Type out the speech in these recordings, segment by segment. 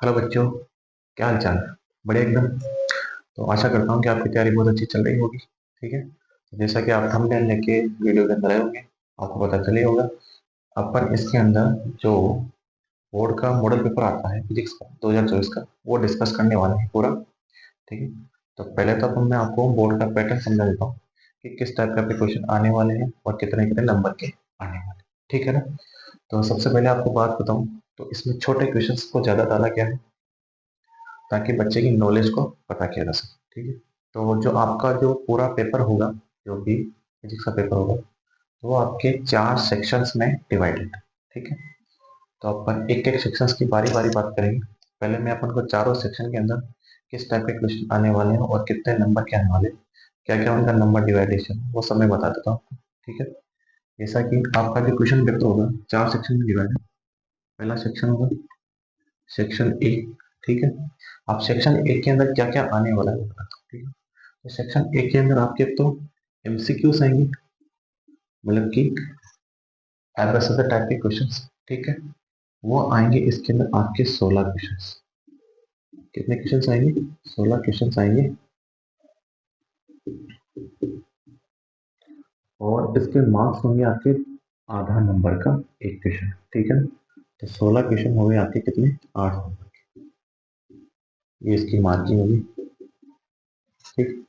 Hello बच्चों, क्या हाल चाल। बड़े एकदम। तो आशा करता हूँ कि आपकी तैयारी बहुत अच्छी चल रही होगी। ठीक है, तो जैसा कि आप थंबनेल लेके वीडियो के अंदर आए होंगे, आपको पता चल ही होगा। अपन इसके अंदर जो बोर्ड का मॉडल पेपर आता है फिजिक्स का 2024 का, वो डिस्कस करने वाले हैं पूरा। ठीक है, तो पहले तो अपन मैं आपको बोर्ड का पैटर्न समझा देता हूँ कि किस टाइप का क्वेश्चन आने वाले हैं और कितने कितने नंबर के आने वाले हैं। ठीक है ना। तो सबसे पहले आपको बात बताऊं, तो इसमें छोटे क्वेश्चंस को ज्यादा डाला गया है ताकि बच्चे की नॉलेज को पता किया जा सके। ठीक है, तो जो आपका जो पूरा पेपर होगा, जो भी फिजिक्स का पेपर होगा, तो वो आपके 4 सेक्शंस में डिवाइडेड। ठीक है, तो अपन एक एक सेक्शंस की बारी बारी बात करेंगे। पहले मैं अपन को चारों सेक्शन के अंदर किस टाइप के क्वेश्चन आने वाले हैं और कितने नंबर के आने वाले हैं, क्या क्या उनका नंबर डिवाइडेशन, वो सब मैं बता देता हूँ। ठीक है, जैसा कि आपका जो क्वेश्चन पेपर होगा 4 सेक्शन में डिवाइडेड। पहला सेक्शन होगा सेक्शन ए। ठीक है, आप सेक्शन ए के अंदर क्या क्या आने वाला है वो बताता हूँ। ठीक है, तो सेक्शन ए के अंदर आपके तो एमसीक्यूज आएंगे, मतलब कि एवरेज टाइप के क्वेश्चंस। ठीक है, वो आएंगे इसके अंदर आपके 16 क्वेश्चंस। कितने क्वेश्चंस आएंगे? 16 क्वेश्चंस आएंगे। और इसके मार्क्स होंगे आपके आधा नंबर का एक क्वेश्चन। ठीक है, तो 16 क्वेश्चन हो गए आपके कितने? 8 नंबर। ये इसकी मार्किंग होगी। ठीक,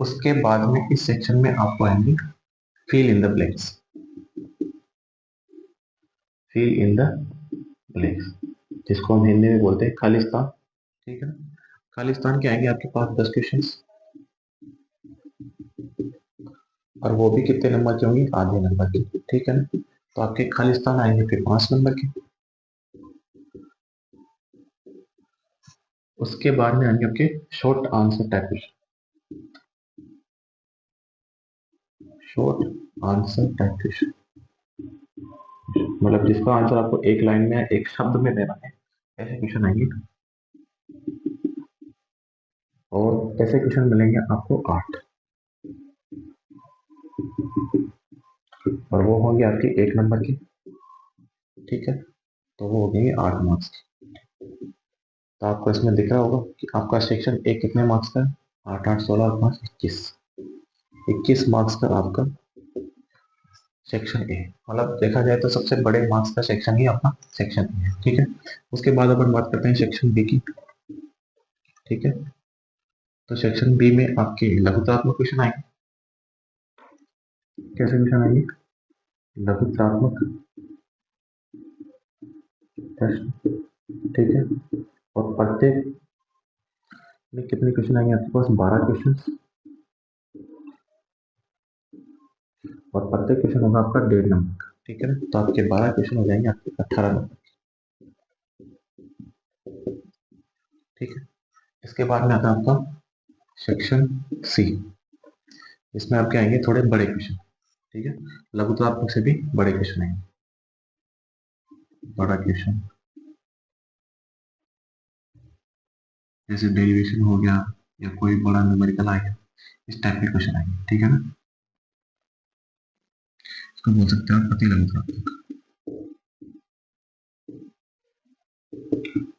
उसके बाद में इस सेक्शन में आपको आएंगे fill in the blanks. Fill in the blanks, जिसको हम हिंदी में बोलते हैं खालिस्तान। ठीक है ना, खालिस्तान के आएंगे आपके पास 10 क्वेश्चन, और वो भी कितने नंबर के होंगे? आधे नंबर के। ठीक है ना, तो आपके खालिस्तान आएंगे फिर 5 नंबर के। उसके बाद में आएंगे आपके short answer type question. Short answer type question मतलब जिसका आंसर आपको एक लाइन में एक शब्द में देना है, ऐसे क्वेश्चन आएंगे। और ऐसे क्वेश्चन मिलेंगे आपको 8, और वो होंगे आपके 1 नंबर के। ठीक है, तो वो हो गए 8 मार्क्स के। तो आपको इसमें दिख रहा होगा कि आपका सेक्शन एक कितने मार्क्स का है? 8 8 16 और 5 21। 21 मार्क्स का आपका सेक्शन ए, मतलब देखा जाए तो सबसे बड़े मार्क्स का सेक्शन ही अपना सेक्शन ए है। ठीक है, उसके बाद अपन बात करते हैं सेक्शन बी की। ठीक है, तो सेक्शन बी में आपके लघुतात्मक क्वेश्चन आएंगे। कैसे क्वेश्चन आएंगे? लघुतात्मक प्रश्न। ठीक है, और प्रत्येक में कितने क्वेश्चन आएंगे आपके पास? 12 क्वेश्चन, और प्रत्येक क्वेश्चन होगा आपका 1.5 नंबर का। ठीक है ना, तो आपके 12 क्वेश्चन हो जाएंगे आपके 18 नंबर। ठीक है, इसके बाद में आता है आपका सेक्शन सी। इसमें आपके आएंगे थोड़े बड़े क्वेश्चन। ठीक है, लघुतात्मक से भी बड़े क्वेश्चन आएंगे। बड़ा क्वेश्चन जैसे डेरिवेशन हो गया, या कोई बड़ा न्यूमेरिकल आ गया, इस टाइप के क्वेश्चन आएंगे। ठीक है ना, इसको बोल सकते हैं आप अति लघुतात्मक।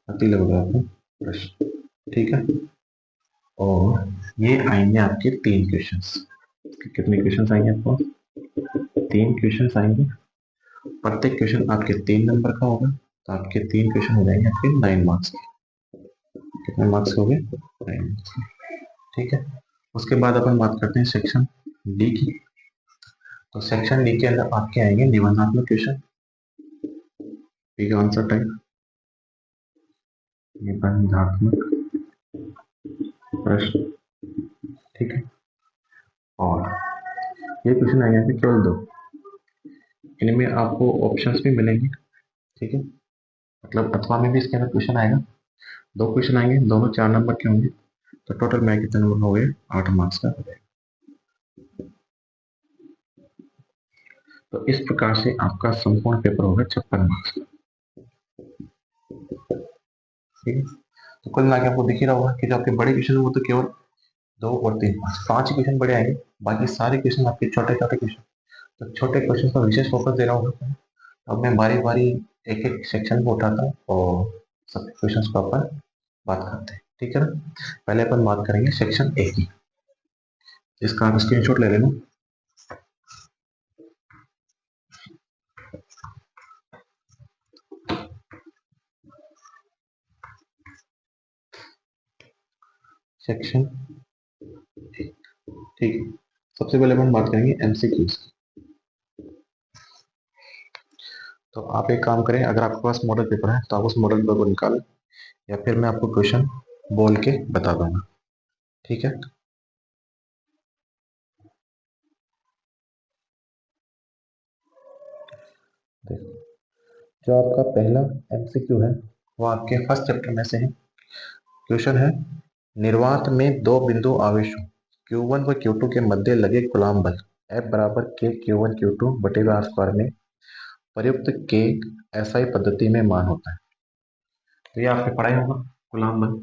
अति लघुतात्मक प्रश्न। ठीक है, और ये आएंगे आपके 3 क्वेश्चंस। कितने क्वेश्चंस आएंगे आपको? 3 क्वेश्चंस आएंगे। प्रत्येक क्वेश्चन आपके 3 नंबर का होगा, तो आपके 3 क्वेश्चन हो जाएंगे आपके 9 मार्क्स के। कितने मार्क्स हो गए? 9 मार्क्स। ठीक है, उसके बाद अपन बात करते हैं सेक्शन डी की। तो सेक्शन डी के अंदर आपके आएंगे निबंधात्मक क्वेश्चन। ठीक है, आंसर टाइप निबंधात्मक प्रश्न। ठीक है, और ये क्वेश्चन आएंगे आपके केवल 2। इनमें आपको ऑप्शंस भी मिलेंगे। ठीक है, मतलब अथवा में भी इसके अंदर क्वेश्चन आएगा। 2 क्वेश्चन आएंगे, दोनों 4 नंबर के होंगे। तो टोटल में कितने नंबर हो गए? 8 मार्क्स का हो जाएगा। तो इस प्रकार से आपका संपूर्ण पेपर होगा 56 मार्क्स का। ठीक है, तो कुल मिला के आपको दिख ही रहा होगा कि जो आपके बड़े क्वेश्चन वो तो केवल 2 और 3 5 ही क्वेश्चन बड़े आएंगे। बाकी सारे क्वेश्चन आपके छोटे छोटे क्वेश्चन। तो छोटे क्वेश्चन पर विशेष फोकस दे रहा हूँ। अब मैं बारी बारी एक एक सेक्शन को उठाता हूँ और सब क्वेश्चंस को अपन बात करते हैं, ठीक है ना। पहले अपन बात करेंगे सेक्शन ए की, इसका आप स्क्रीनशॉट ले लेना। सेक्शन ए, ठीक है। सबसे पहले अपन बात करेंगे एमसीक्यूज की। तो आप एक काम करें, अगर आपके पास मॉडल पेपर है तो आप उस मॉडल पेपर को निकालें, या फिर मैं आपको क्वेश्चन बोल के बता दूंगा, ठीक है। देखो, जो आपका पहला एमसीक्यू है वो आपके फर्स्ट चैप्टर में से है। क्वेश्चन है, निर्वात में दो बिंदु आवेशों Q1 व Q2 के मध्य लगे कूलाम बल F बराबर K Q1 Q2 बटे आर स्क्वायर में प्रयुक्त के एसआई पद्धति में मान होता है। तो ये आपने पढ़ा ही होगा कूलाम बल।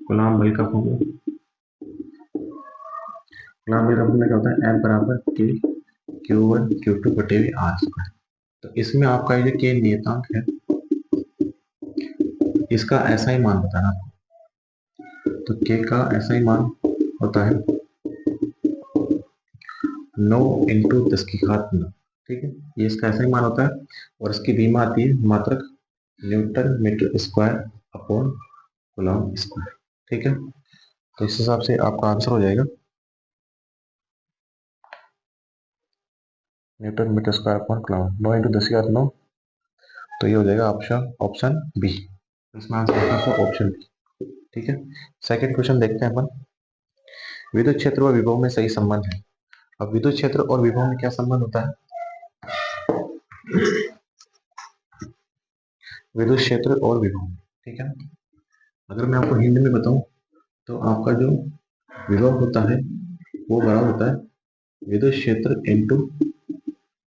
कूलाम बल का फॉर्मूला, कूलाम बल का फॉर्मूला क्या होता है, F बराबर K Q1 Q2 बटे आर स्क्वायर। तो इसमें आपका ये के नियतांक है, इसका ऐसा ही मान बताना आपको। तो के का ऐसा ही मान होता है 9 इंटू 10 की घात 9, ठीक है। ये इसका ऐसा ही मान होता है, और इसकी बीमा आती है मात्रक newton metre square upon coulomb square, ठीक है। तो इस हिसाब से आपका आंसर हो जाएगा newton metre square upon coulomb, 9 into 10 की घात 9। तो ये हो जाएगा ऑप्शन ऑप्शन बी। इसमें आंसर होगा ऑप्शन बी, ठीक है। सेकंड क्वेश्चन देखते हैं अपन। विद्युत क्षेत्र व विभव में सही संबंध है। अब विद्युत क्षेत्र और विभव में क्या संबंध होता है, विद्युत क्षेत्र और विभव, ठीक है। अगर मैं आपको हिंदी में बताऊं तो आपका जो विभव होता है वो बराबर होता है विद्युत क्षेत्र इनटू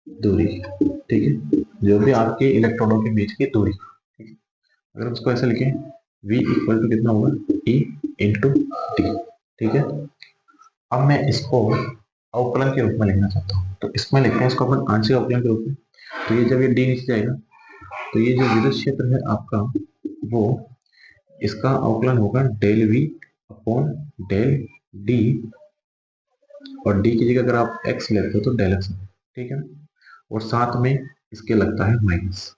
दूरी, ठीक है। जो भी आपके इलेक्ट्रॉनों के बीच की दूरी, ठीक है। अगर उसको ऐसे लिखें, V इक्वल टू कितना होगा, E इंटू टी, ठीक है। अब मैं इसको अवकलन के रूप में लिखना चाहता हूँ, तो इसमें लिखते हैं इसको अपन आंशिक अवकलन के रूप में। तो ये जब ये डी नीचे जाएगा तो ये जो विद्युत क्षेत्र है आपका, वो इसका अवकलन होगा del V upon del D, और डी की जगह अगर आप एक्स लेते हो तो डेल एक्स, ठीक है। और साथ में इसके लगता है माइनस,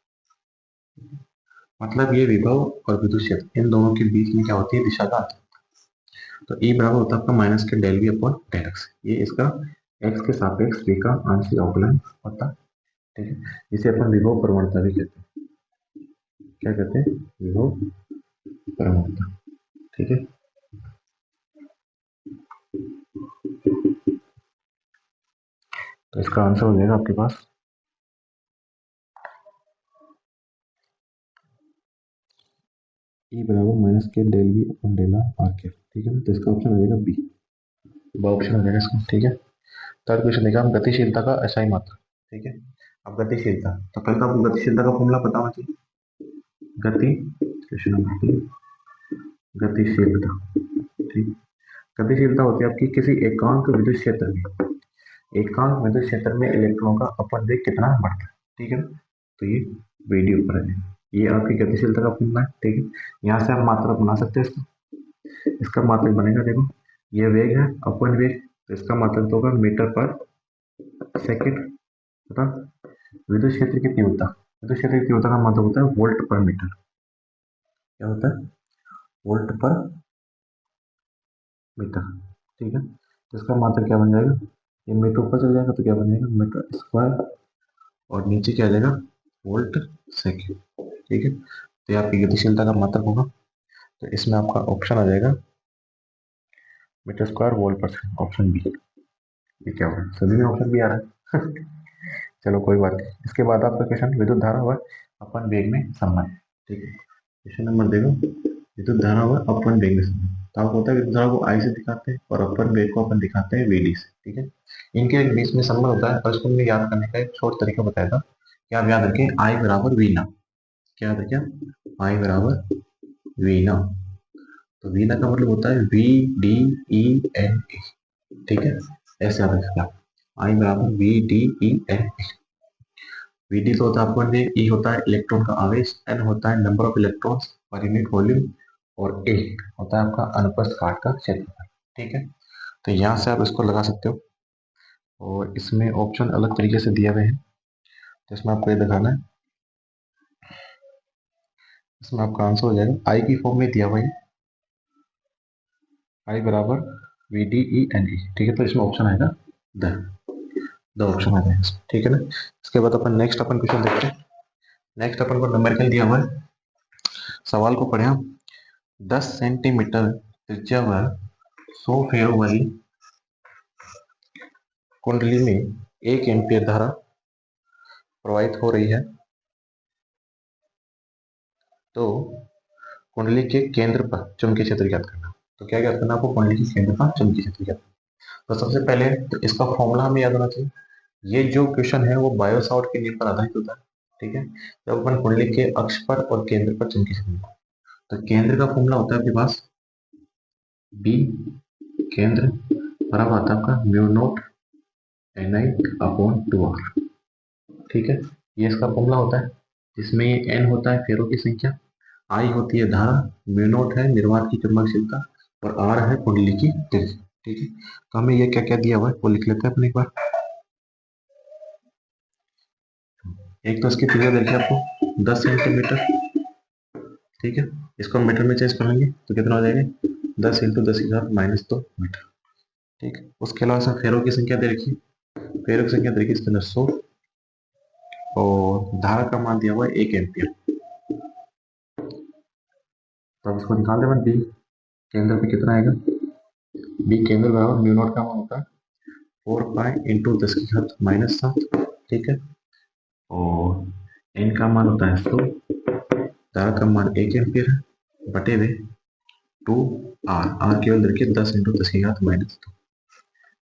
मतलब ये विभव और विद्युत क्षेत्र इन दोनों के बीच में क्या होती है, दिशा का अंतर। तो ई बराबर होता है आपका minus K del V upon del X. ये इसका एक्स के सापेक्ष v का आंशिक अवकलन होता है, ठीक है। जिसे अपन विभव प्रवणता भी कहते हैं। क्या कहते हैं, विभव प्रवणता, ठीक है। तो इसका आंसर हो जाएगा आपके पास ई बराबर minus K del V upon del R K, ठीक है। तो इसका ऑप्शन हो जाएगा बी, ऑप्शन हो जाएगा इसका, ठीक है। थर्ड क्वेश्चन देखा हम, गतिशीलता का एसआई मात्रा, ठीक है। अब गतिशीलता, तो पहले तो आपको गतिशीलता का फॉर्मूला पता होना चाहिए। गति, क्वेश्चन नंबर 3, गतिशीलता, ठीक। गतिशीलता होती है आपकी किसी एकांक विद्युत क्षेत्र में, एकांक विद्युत क्षेत्र में इलेक्ट्रॉनों का अपन वेग कितना बढ़ता है, ठीक है। तो ये वीडियो ऊपर है, ये आपकी गतिशीलता का फॉर्मूला है, ठीक है। यहाँ से आप मात्रक बना सकते हैं इसका, इसका मात्रक बनेगा, देखो ये वेग है अपन वेग, तो इसका मात्रक तो होगा मीटर पर सेकेंड, तथा विद्युत क्षेत्र की तीव्रता, विद्युत क्षेत्र की तीव्रता का मतलब होता है वोल्ट पर मीटर। क्या होता है, वोल्ट पर मीटर, ठीक है। तो इसका मात्रक क्या बन जाएगा, ये मीटर ऊपर चल जाएगा तो क्या बन जाएगा, मीटर स्क्वायर, और नीचे क्या आ जाएगा, वोल्ट सेकेंड, ठीक है। तो ये आपकी गतिशीलता का मात्रक होगा। तो इसमें आपका ऑप्शन आ जाएगा मीटर स्क्वायर वोल्ट पर सेकेंड, ऑप्शन बी। ये क्या होगा, सभी में ऑप्शन बी आ रहा है चलो कोई बात नहीं। इसके बाद आपका क्वेश्चन विद्युत धारा व अपन वेग में संबंध, ठीक है। क्वेश्चन नंबर देखो, विद्युत धारा व अपन वेग में संबंध। तो आपको होता है विद्युत धारा को आई से दिखाते हैं और अपन वेग को अपन दिखाते हैं वीडी से, ठीक है। इनके बीच में संबंध होता है, और इसको मैं याद करने का एक छोटा तरीका बताया था कि आप याद रखें आई बराबर वी ना, क्या याद रखें, आई बराबर वी ना। तो वी ना का मतलब होता है V D E N A, ठीक है। ऐसे याद रखेगा, आई बराबर V D E N A. Vd तो होता है आपको, ई होता है इलेक्ट्रॉन का आवेश, एन होता है number of electrons per unit volume, और ए होता है आपका अनुप्रस्थ काट का क्षेत्रफल। ठीक है, तो यहाँ से आप इसको लगा सकते हो, और इसमें ऑप्शन अलग तरीके से दिए हुए हैं, तो इसमें आपको ये दिखाना है, इसमें आपका आंसर हो जाएगा आई की फॉर्म में दिया हुआ है, आई बराबर V D E N E. ठीक है, तो इसमें ऑप्शन आएगा द, ऑप्शन आ जाएगा इसमें। ठीक है ना, इसके बाद अपन नेक्स्ट अपन क्वेश्चन देखते हैं। नेक्स्ट अपन को नंबरिकल दिया हुआ है, सवाल को पढ़े हम। 10 सेंटीमीटर त्रिज्या व 100 फेरों वाली कुंडली में 1 एम्पीयर धारा प्रवाहित हो रही है, तो कुंडली के केंद्र पर चुंबकीय क्षेत्र ज्ञात करना। तो क्या ज्ञात करना आपको? कुंडली के केंद्र पर चुंबकीय क्षेत्र ज्ञात करना। तो सबसे पहले तो इसका फॉर्मूला हमें याद होना चाहिए। ये जो क्वेश्चन है वो बायो सावर्ट के नियम पर आधारित होता है। ठीक है, जब अपन कुंडली के अक्ष पर और केंद्र पर चुंबकीय क्षेत्र, तो केंद्र का फॉर्मूला होता है आपके पास बी केंद्र बराबर आता है आपका mu not an I upon 2r। ठीक है, ये इसका फॉर्मूला होता है, जिसमें ये एन होता है फेरों की संख्या, आई होती है धारा, म्यू नॉट है निर्वात की चुंबकशीलता, और आर है कुंडली की त्रिज्या। ठीक है, तो हमें ये क्या क्या दिया हुआ है वो लिख लेते हैं अपन एक बार। एक तो इसकी त्रिज्या देखिए आपको 10 सेंटीमीटर। ठीक है, इसको हम मीटर में चेंज कर लेंगे तो कितना हो जाएगा? 10 इंटू 10⁻² मीटर। ठीक है, उसके अलावा सर फेरों की संख्या दे रखी है, फेरों की संख्या दे रखी इसके अंदर 100, और धारा का मान दिया हुआ है 1 एम्पियर। तो अब इसको निकाल दें, बी केंद्र पे कितना आएगा? बी केंद्र बराबर म्यू नॉट का मान होता है 4 पाई इंटू 10⁻⁷। ठीक है, और एन का मान होता है 100, धारा का मान 1 एम्पियर है, बटे हुए 2 आर, आर केवल देखिए 10 इंटू 10⁻²।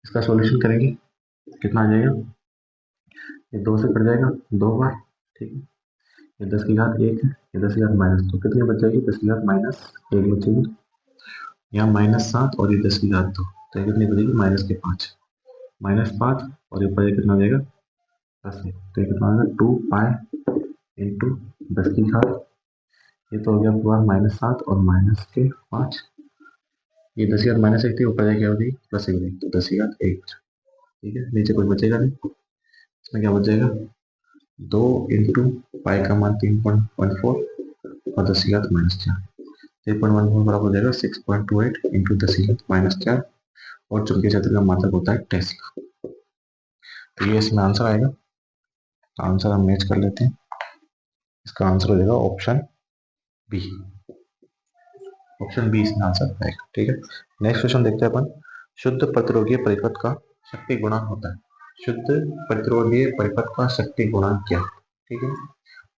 इसका सॉल्यूशन करेंगे, कितना आ जाएगा? ये 2 से कट जाएगा 2 बार। ठीक है, ये 10⁻1 है, ये 10⁻², कितनी बच जाएगी? 10⁻1 बचेगी, यहाँ -7 और ये 10⁻², तो ये कितनी बचेगी? -5, -5, और ये ऊपर कितना हो जाएगा? 10 है, तो ये कितना हो जाएगा? 2 पाई इंटू 10⁻, ये तो हो गया पूरा -7 और -5, ये 10⁻1 थी, ऊपर जाके हो गई +1, तो 10⁻1। ठीक है, नीचे कुछ बचेगा नहीं, इसमें क्या बच जाएगा? 2 इंटू पाई का मान 3.14 और 10⁻⁴, 3.14 बराबर हो जाएगा 6.28 इंटू 10⁻⁴, और चुंबकीय क्षेत्र का मात्रक होता है टेस्ला। तो ये इसमें आंसर आएगा। आंसर हम मैच कर लेते हैं, इसका आंसर हो जाएगा ऑप्शन बी। ऑप्शन बी इसमें आंसर आएगा। ठीक है, नेक्स्ट क्वेश्चन देखते हैं अपन। शुद्ध प्रतिरोधीय परिपथ का शक्ति गुणांक होता है। शुद्ध प्रतिरोधीय परिपथ का शक्ति गुणांक क्या? ठीक है,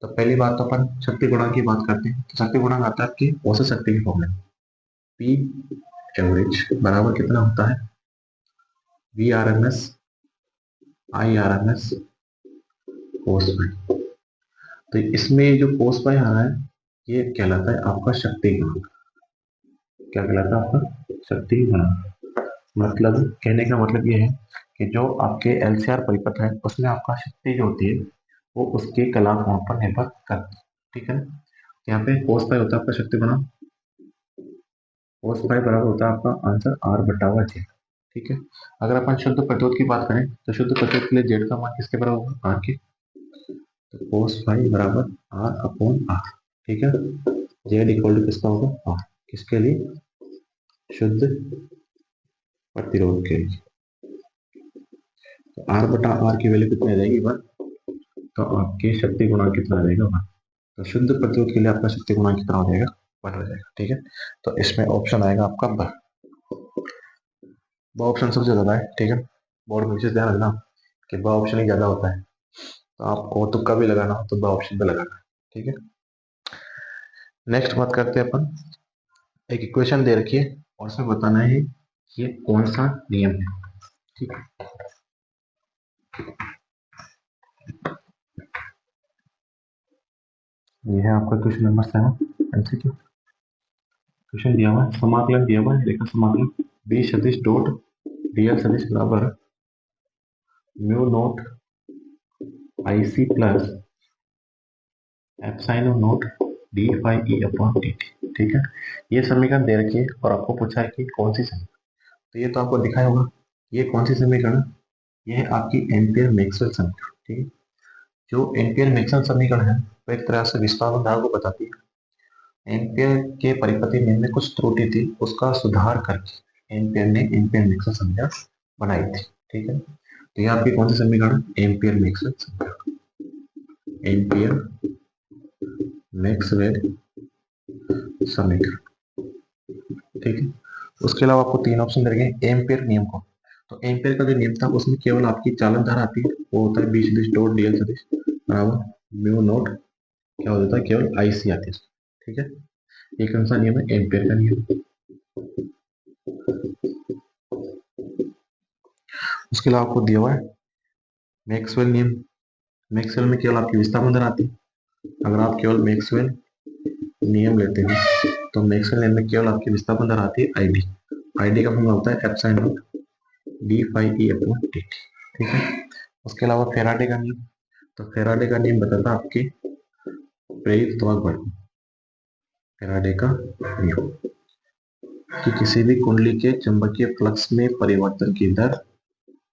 तो पहली बात तो अपन शक्ति गुणांक की बात करते हैं, तो शक्ति गुणांक आता है आपकी औसत शक्ति की फॉर्मूला, पी एवरेज बराबर कितना होता है? V R M S I R M S cos pi. तो इसमें जो कोस पाई आ रहा है ये कहलाता है आपका शक्ति गुणांक। क्या कहलाता है आपका? शक्ति गुणांक। मतलब कहने का मतलब ये है कि जो आपके एलसीआर परिपथ है उसमें आपका शक्ति जो होती है वो उसके कला कोण पर निर्भर करती है। ठीक है ना, यहाँ पे कोस पाई होता है आपका शक्ति गुणांक, कोस पाई बराबर होता है आपका आंसर आर बटा हुआ जेड। ठीक है, अगर अपन शुद्ध प्रतिरोध की बात करें तो शुद्ध प्रतिरोध के लिए जेड का मान किसके बराबर होगा? आर के, तो कोस पाई बराबर आर अपॉन आर। ठीक है, जेड इक्वल टू किसका होगा? आर, किसके लिए? शुद्ध प्रतिरोध के लिए। तो आर बटा आर की वैल्यू कितनी आ जाएगी? 1, तो आपके शक्ति गुणांक कितना आ जाएगा? 1। तो शुद्ध प्रतिरोध के लिए आपका शक्ति गुणांक कितना हो जाएगा? 1 हो जाएगा। ठीक है, तो इसमें ऑप्शन आएगा आपका ब। ब ऑप्शन सबसे ज्यादा है। ठीक है, बोर्ड में विशेष ध्यान रखना कि ब ऑप्शन ही ज्यादा होता है, तो आपको तुक्का भी लगाना हो तो ब ऑप्शन पे लगाना। ठीक है, नेक्स्ट बात करते हैं अपन। एक इक्वेशन दे रखी है और उसमें बताना है ये कौन सा नियम है। ठीक है, ये है आपका क्वेश्चन नंबर 7 एमसीक्यू। क्वेश्चन दिया हुआ है, समाकलन दिया हुआ है, रेखा समाकलन बी सदिश डॉट डीएल सदिश बराबर mu naught IC plus epsilon naught D phi E upon D T. ठीक है, ये समीकरण दे रखी है और आपको पूछा है कि कौन सी समीकरण। तो ये तो आपको दिखाया होगा, ये कौन सी समीकरण, ये है आपकी एम्पियर मैक्सवेल समीकरण। ठीक है, जो एम्पियर मैक्सवेल समीकरण है वो एक तरह से विस्थापन धारा को बताती है। एम्पियर के परिपति नियम में कुछ त्रुटि थी, उसका सुधार करके एम्पियर ने एम्पियर मैक्सवेल समीकरण बनाई थी। ठीक है, तो ये आपकी कौन सी समीकरण, एम्पियर मैक्सवेल समीकरण, एम्पियर मैक्सवेल समीकरण। ठीक है, उसके अलावा आपको तीन ऑप्शन दे गए एम्पियर नियम को। तो एम्पियर का जो नियम था उसमें केवल आपकी चालन धारा आती है, वो होता है बी सदिश डॉट डीएल सदिश बराबर म्यू नॉट, क्या हो जाता है, केवल आईसी आती है। ठीक है, ये कौन सा नियम है, एम्पियर का नियम। उसके अलावा आपको दिया हुआ है मैक्सवेल नियम। मैक्सवेल में केवल आपकी विस्थापन दर आती है। अगर आप केवल मैक्सवेल नियम लेते हैं तो मैक्सवेल नियम में केवल आपकी विस्थापन दर आती है आईडी। आईडी का फॉर्मूला होता है epsilon naught D phi E upon D T. ठीक है, उसके अलावा फेराडे का नियम। तो फेराडे का नियम बताता है आपके प्रेरित त्वरक बल। फेराडे का नियम कि किसी भी कुंडली के चुंबकीय फ्लक्स में परिवर्तन की दर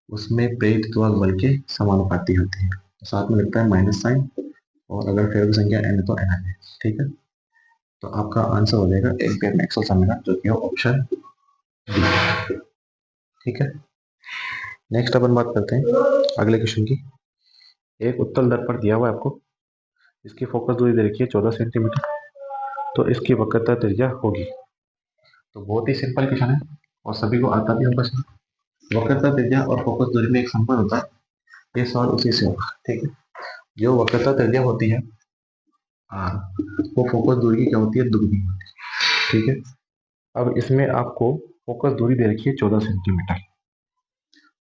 उसमें प्रेरित त्वरक बल के समानुपाती होती है। तो साथ में लगता है माइनस साइन, और अगर फेराडे की संख्या n है तो n है। ठीक है, तो आपका आंसर हो जाएगा एम्पियर मैक्सवेल समीकरण, जो कि ऑप्शन डी। ठीक है, नेक्स्ट अपन बात करते हैं अगले क्वेश्चन की। एक उत्तल दर्पण दिया हुआ है आपको, इसकी फोकस दूरी दे रखी है 14 सेंटीमीटर, तो इसकी वक्रता त्रिज्या होगी। तो बहुत ही सिंपल क्वेश्चन है और सभी को आता भी होगा। वक्रता त्रिज्या और फोकस दूरी में एक संबंध होता है, ये सवाल उसी से होगा। ठीक है, जो वक्रता त्रिज्या होती है आर, वो फोकस दूरी की क्या होती है, दुगनी होती है। ठीक है, अब इसमें आपको फोकस दूरी दे रखी है 14 सेंटीमीटर।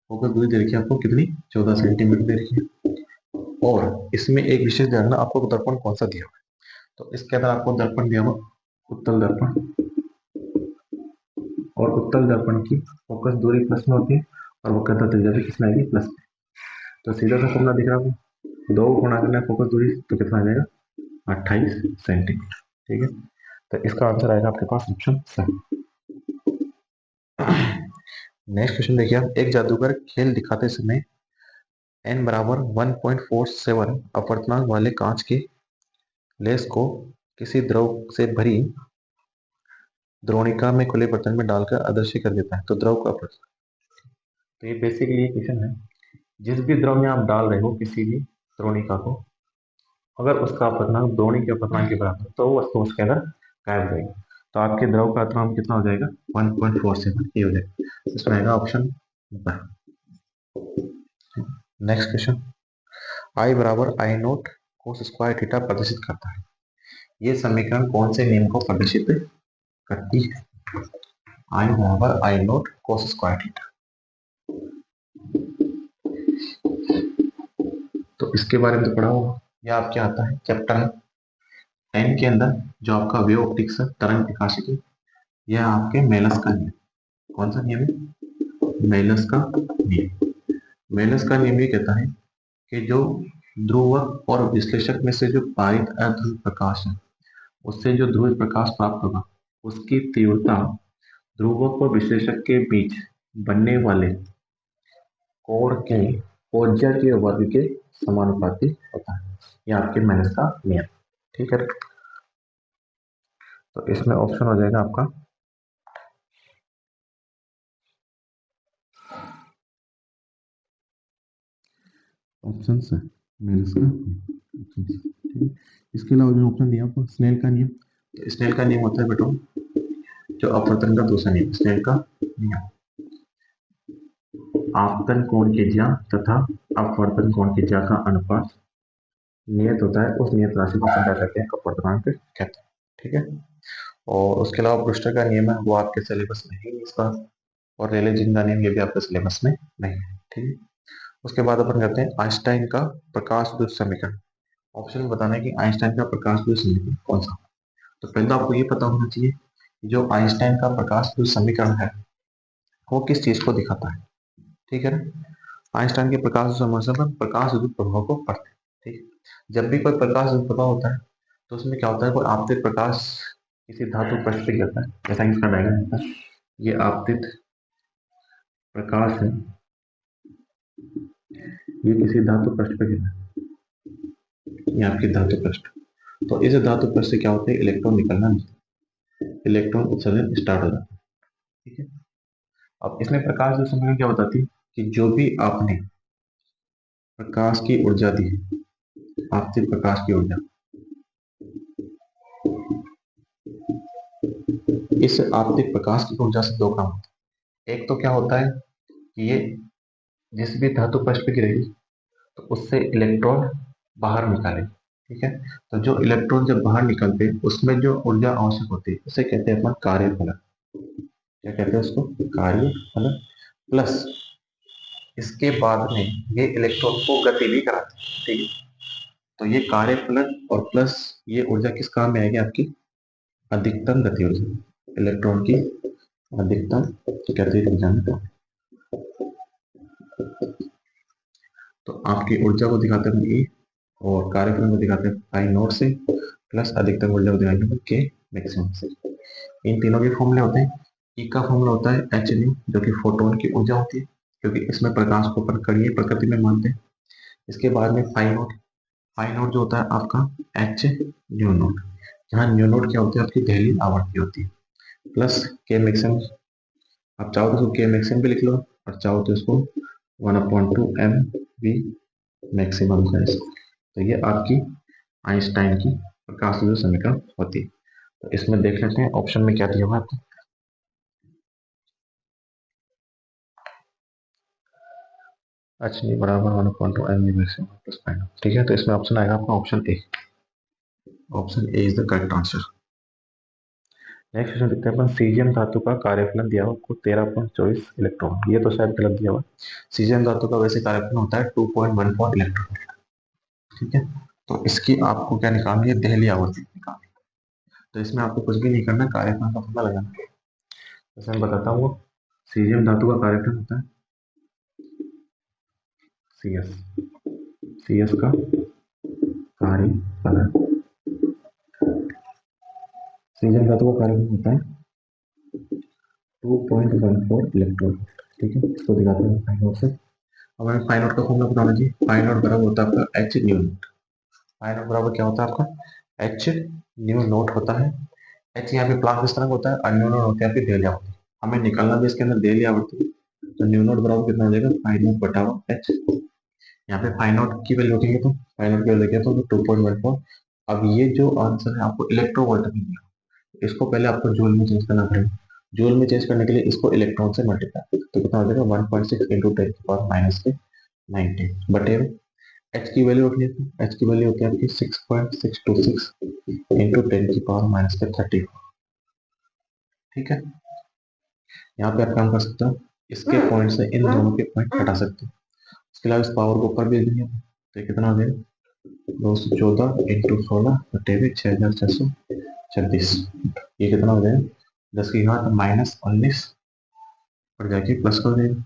फोकस दूरी दे रखी है आपको कितनी, 14 सेंटीमीटर दे रखी है। और इसमें एक विशेष ध्यान रखना, आपको दर्पण कौन सा दिया हुआ है। तो इसके अंदर आपको दर्पण दिया हुआ उत्तल दर्पण, और उत्तल दर्पण की फोकस दूरी प्लस में होती है और वक्रता त्रिज्या भी किसमें आएगी, प्लस में। तो सीधा सा फॉर्मूला दिख रहा है आपको, दो गुणा करना है फोकस दूरी, तो कितना आ जाएगा, 28 सेंटीमीटर। ठीक है, तो इसका आंसर आएगा आपके पास ऑप्शन सी। नेक्स्ट क्वेश्चन देखिए आप, एक जादूगर खेल दिखाते समय n बराबर 1.47 अपवर्तनांक वाले कांच के लेंस को किसी द्रव से भरी द्रोणिका में खुले बर्तन में डालकर अदृश्य कर देता है, तो द्रव का अपवर्तन। तो ये बेसिकली ये क्वेश्चन है, जिस भी द्रव में आप डाल रहे हो किसी भी द्रोणिका को, अगर उसका अपवर्तनांक द्रोणी के अपवर्तनांक के बराबर, तो वो वस्तु उसके अंदर गायब हो जाएगी। तो आपके द्रव का अपवर्तनांक कितना हो जाएगा, 1.47 ये हो जाएगा। इसमें आएगा ऑप्शन ब। नेक्स्ट क्वेश्चन, आई बराबर आई नोट कोस स्क्वायर थीटा प्रदर्शित करता है, ये समीकरण कौन से नियम को प्रदर्शित करती है। आई बराबर आई नोट कोस स्क्वायर थीटा, तो इसके बारे में तो पढ़ा होगा, यह आपके आता है चैप्टर 10 के अंदर, जो आपका वेव ऑप्टिक्स है, तरंग प्रकाशिकी। यह आपके मेलस का नियम, कौन सा नियम है, मेलस का नियम। मेलस का नियम ये कहता है कि जो ध्रुवक और विश्लेषक में से जो पारित अध्रुव प्रकाश है, उससे जो ध्रुव प्रकाश प्राप्त होगा, उसकी तीव्रता ध्रुवक और विश्लेषक के बीच बनने वाले कोण के कोज्या के वर्ग के समानुपाती होता है। यह आपके मेलस का नियम। ठीक है, तो इसमें ऑप्शन हो जाएगा आपका ऑप्शन है मेलस का ऑप्शन। ठीक है, इसके अलावा जो ऑप्शन दिया आपको स्नेल का नियम। तो स्नेल का नियम होता है बेटो, जो अपवर्तन का दूसरा नियम, स्नेल का नियम, आपतन कोण के ज्या तथा अपवर्तन कोण के ज्या का अनुपात नियत होता है, उस नियत राशि को अपन क्या कहते हैं, अपवर्तनांक कहते हैं। ठीक है, और उसके अलावा ब्रूस्टर का नियम है, वो आपके सिलेबस में है इसका, और रेले जीन का नियम, ये भी आपके सिलेबस में नहीं है। ठीक है, उसके बाद अपन करते हैं आइंस्टाइन का प्रकाश द्रुत समीकरण। ऑप्शन में बताना है कि आइंस्टाइन का प्रकाश द्रुत समीकरण कौन सा। तो पहले तो आपको ये पता होना चाहिए कि जो आइंस्टाइन का प्रकाश द्रुत समीकरण है वो किस चीज को दिखाता है। ठीक है ना, आइंस्टाइन के प्रकाश समीकरण पर प्रकाश द्रुत प्रभाव को पढ़ते हैं। ठीक। जब भी कोई प्रकाश प्रभाव होता है तो उसमें क्या होता है, कोई आपतित प्रकाश किसी धातु पृष्ठ पे गिरता है, जैसा कि इसका डायग्राम होता है। ये आपतित प्रकाश है, ये किसी धातु पृष्ठ पे गिरा है, ये आपकी धातु पृष्ठ। तो इस धातु पृष्ठ से क्या होता है, इलेक्ट्रॉन निकलना, इलेक्ट्रॉन उत्सर्जन स्टार्ट हो जाता है। ठीक है। अब इसमें प्रकाश जो समय क्या बताती है कि जो भी आपने प्रकाश की ऊर्जा दी है, आपतित प्रकाश की ऊर्जा, इस आपतित प्रकाश की ऊर्जा से दो काम होते हैं। एक तो क्या होता है कि ये जिस भी धातु पृष्ठ पे गिरेगी तो उससे इलेक्ट्रॉन बाहर निकाले। ठीक है। तो जो इलेक्ट्रॉन जब बाहर निकलते हैं उसमें जो ऊर्जा आवश्यक होती है उसे कहते हैं अपना कार्यफलन। क्या कहते हैं उसको, कार्यफलन। प्लस इसके बाद में ये इलेक्ट्रॉन को गति भी कराते हैं। ठीक है। तो ये कार्यफलन और प्लस ये ऊर्जा किस काम में आएगी, आपकी अधिकतम गति ऊर्जा, इलेक्ट्रॉन की अधिकतम गति ऊर्जा में काम। तो आपकी ऊर्जा को दिखाते हैं ई, और कार्यफलन को दिखाते हैं आई नोट से, प्लस अधिकतम ऊर्जा को दिखाएंगे के मैक्सिमम से। इन तीनों के फॉर्मूले होते हैं। ई का फॉर्मूला होता है एच न्यू, जो कि फोटोन की ऊर्जा होती है, क्योंकि इसमें प्रकाश को परखड़ीय प्रकृति में मानते हैं। इसके बाद में फाई नोट, फाई नोट जो होता है आपका एच न्यू नोट, जहाँ न्यू नोट क्या होती है, आपकी दहली आवृत्ति होती है, प्लस के मैक्सिमम। आप चाहो तो उसको के मैक्सिमम भी लिख लो, और चाहो तो इसको 1/2 एम वी मैक्सिमम का। तो ये आपकी आइंस्टाइन की प्रकाश जो समीकरण होती है। तो इसमें देख लेते हैं ऑप्शन में क्या दिया हुआ है आपको। एच नी बराबर 1/2 M V maximum plus final. ठीक है। तो इसमें ऑप्शन आएगा आपका option A. Option A is the correct answer. Next question देखते हैं अपन। सीजियम धातु का कार्यफलन दिया हुआ आपको 13.24 इलेक्ट्रॉन। ये तो शायद गलत दिया हुआ। सीजियम धातु का वैसे कार्यफलन होता है 2.14 इलेक्ट्रॉन। ठीक है। तो इसकी आपको क्या निकालनी है, दहली आवृत्ति निकालनी है। तो इसमें आपको कुछ भी नहीं करना, कार्यफलन का फॉर्मूला लगाना है। जैसे मैं बताता हूँ, सीजियम धातु का कार्यफलन होता है सी एस, सी एस का कार्यफलन, सीजियम धातु का कार्यफलन होता है 2.14 इलेक्ट्रॉन। ठीक है। इसको दिखाते हैं फाइन नोट से। अब हमें फाइन नोट का फॉर्मूला बताना चाहिए। फाइन नोट बराबर होता है आपका H new note. Fine note बराबर क्या होता है आपका, एच न्यू नोट होता है। एच यहाँ पे प्लांक स्थिरांक होता है, और न्यू नोट होती है आपकी दहली आवृत्ति। हमें निकालना भी इसके अंदर दहली आवृत्ति। तो न्यू नोट बराबर कितना हो जाएगा, फाइन नोट बटा एच। यहाँ पे फाइन नोट की वैल्यू रखेंगे तो फाइन नोट की वैल्यू देखिए तो 2.14। अब ये जो आंसर है आपको इलेक्ट्रोवोल्ट में दिया, इसको पहले आपको जूल में चेंज करना पड़ेगा। जूल में चेंज करने के लिए इसको इलेक्ट्रॉन से मल्टीप्लाई, तो कितना हो जाएगा 1.6 इंटू 10⁻⁻⁹ बटे एच की वैल्यू रखनी है। एच की वैल्यू होती है आपकी 6.626 इंटू 10⁻⁻34। ठीक है। यहाँ पे आप काम कर सकते हो, इसके पॉइंट से इन दोनों के पॉइंट हटा सकते हो। इसके अलावा इस पावर को ऊपर भी देंगे तो कितना हो जाएगा 214 इंटू 16 बटे में 6636। ये कितना हो जाएगा 10 की घात -19 और जाके प्लस कर देगा,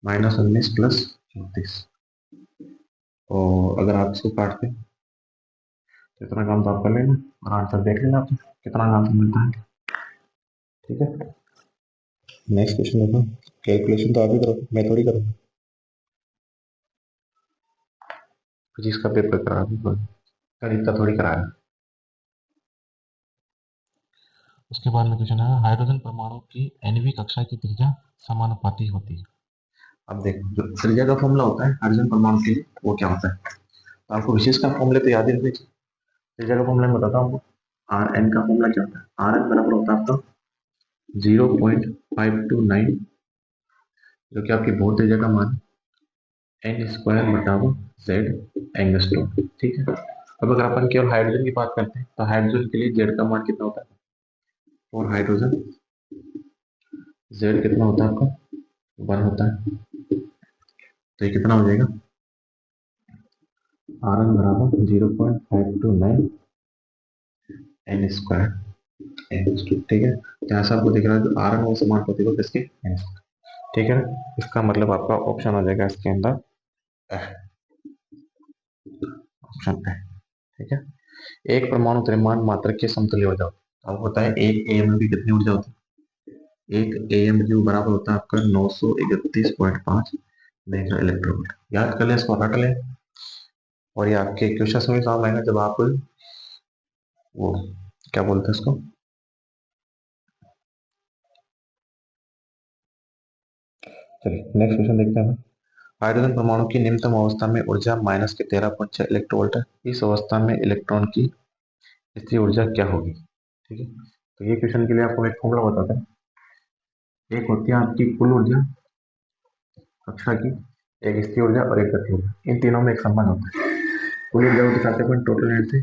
-19 प्लस 34। और अगर आप इसको काटते हैं तो इतना काम तो आप कर लेना, और आंसर देख लेना आप कितना आंसर मिलता है। ठीक है। नेक्स्ट क्वेश्चन देखो। कैलकुलेशन तो आप ही करो, मैं थोड़ी करूँगा। फिजिक्स का पेपर करा गणित का थोड़ी कराया। उसके बाद में क्वेश्चन है, हाइड्रोजन परमाणु की nवीं कक्षा की त्रिज्या समानुपाती होती है। अब देखो, जो त्रिज्या का फॉर्मूला होता है हाइड्रोजन परमाणु के लिए वो क्या होता है, तो आपको विशेष का फॉर्मूले तो याद ही रखने चाहिए। त्रिज्या का फॉर्मूला मैं बताता हूँ। आर एन का फॉर्मूला क्या होता है, आर एन बराबर होता है आपका 0.529, जो कि आपकी भौत त्रिज्या का मान एन स्क्वायर बटा जेड एंगस्ट्रॉम। ठीक है। अब अगर अपन केवल हाइड्रोजन की बात करते हैं तो हाइड्रोजन के लिए जेड का मान कितना होता है, और हाइड्रोजन जेड कितना होता है आपका 1 होता है। तो ये कितना हो जाएगा, आर एन बराबर 0.529 एन स्क्वायर एन। ठीक है। यहाँ से आपको दिख रहा है जो आर एन वो समानुपाती होगा किसके, एन। ठीक है। इसका मतलब आपका ऑप्शन आ जाएगा इसके अंदर ऑप्शन है। ठीक है, एक परमाणु द्रव्यमान मात्रा के समतुल्य ऊर्जा होती है। आपको पता है एक एएमयू की कितनी ऊर्जा होती है? एक एएमयू बराबर होता है आपका 931.5 मेगा इलेक्ट्रॉन वोल्ट। याद कर ले, इसको रट ले, और ये आपके क्वेश्चन में काम आएगा जब आप वो क्या बोलते हैं इसको, चलिए नेक्स्ट क्वेश्चन देखते हैं। हाइड्रोजन परमाणु की निम्नतम अवस्था में ऊर्जा माइनस के 13.6 इलेक्ट्रोवोल्ट है। इस अवस्था में इलेक्ट्रॉन की स्थिर ऊर्जा क्या होगी? ठीक है, तो ये क्वेश्चन के लिए आपको एक फॉर्मूला बताता है। एक होती है आपकी कुल ऊर्जा कक्षा की, एक स्थिर ऊर्जा और एक गति ऊर्जा। इन तीनों में एक संबंध होता है। कुल ऊर्जा को दिखाते हैं टोटल एनर्जी,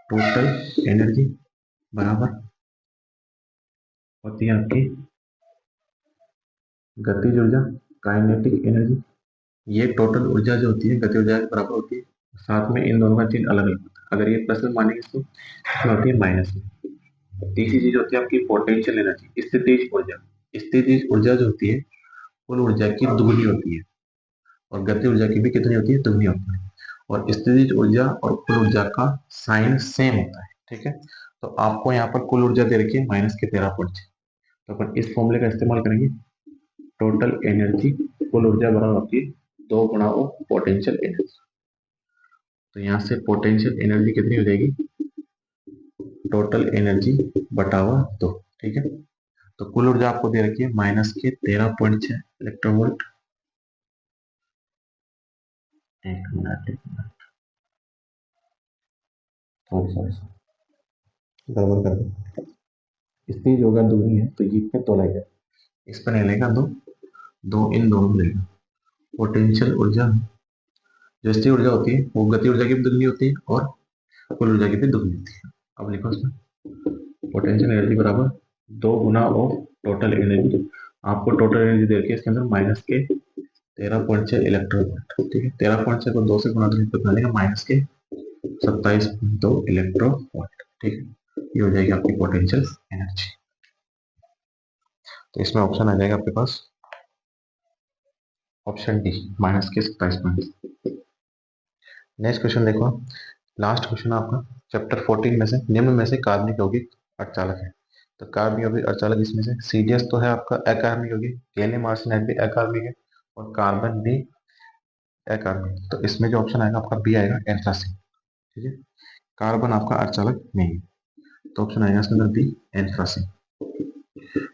टोटल एनर्जी बराबर होती है आपकी गतिज ऊर्जा, काइनेटिक एनर्जी। ये टोटल ऊर्जा जो होती है गति ऊर्जा के बराबर होती है। साथ में इन दोनों का चिन्ह अलग अलग होता है। अगर ये प्लस में मानेंगे तो इसमें होती है माइनस में। तीसरी चीज होती है आपकी पोटेंशियल एनर्जी, स्थितिज ऊर्जा। स्थितिज ऊर्जा जो होती है कुल ऊर्जा की दुगनी होती है, और गति ऊर्जा की भी कितनी होती है? दुगनी होती है। और स्थितिज ऊर्जा और कुल ऊर्जा का साइन सेम होता है। ठीक है, तो आपको यहाँ पर कुल ऊर्जा दे रखी है माइनस के 13.6, तो अपन इस फॉर्मूले का इस्तेमाल करेंगे। टोटल एनर्जी कुल ऊर्जा बराबर होती है 2 गुणा वो पोटेंशियल एनर्जी। तो यहाँ से पोटेंशियल एनर्जी कितनी हो जाएगी? टोटल एनर्जी बटा हुआ 2। ठीक है, तो कुल ऊर्जा आपको दे रखी है माइनस के 13.6 इलेक्ट्रॉन वोल्ट। एक मिनट सॉरी गड़बड़ कर दी। इसलिए योगा दूरी है तो ये पे तो लगेगा, इस पर नहीं लेगा दो, दो इन दोनों में लेगा। पोटेंशियल ऊर्जा जो स्थिर ऊर्जा होती है वो गति ऊर्जा की भी दुगनी होती है और कुल ऊर्जा की भी दुगनी होती है। अब लिखो इसमें पोटेंशियल एनर्जी बराबर 2 गुना ऑफ टोटल एनर्जी। आपको टोटल एनर्जी दे रखी है इसके अंदर माइनस के 13.6 इलेक्ट्रॉन वोल्ट। ठीक है, 13.6 को 2 से गुणा करेंगे तो बनेगा माइनस के 27.2 इलेक्ट्रॉन वोल्ट। ठीक है, ये हो जाएगी आपकी पोटेंशियल एनर्जी। तो इसमें ऑप्शन आ जाएगा आपके पास ऑप्शन डी माइनस के 27.2। नेक्स्ट क्वेश्चन देखो, लास्ट क्वेश्चन आपका चैप्टर 14 में से निम्न में से कार्बनिक यौगिक अर्धचालक है। तो कार्बनिक यौगिक अर्धचालक इसमें से सीडीएस तो है आपका अकार्बनिक यौगिक, गैलियम आर्सेनाइड भी अकार्बनिक है, और कार्बन भी अकार्बनिक। तो इसमें जो ऑप्शन आएगा आपका बी आएगा एंथ्रासिन। ठीक है, कार्बन आपका अर्धचालक नहीं है, तो ऑप्शन आएगा इसके अंदर बी एंथ्रासिन।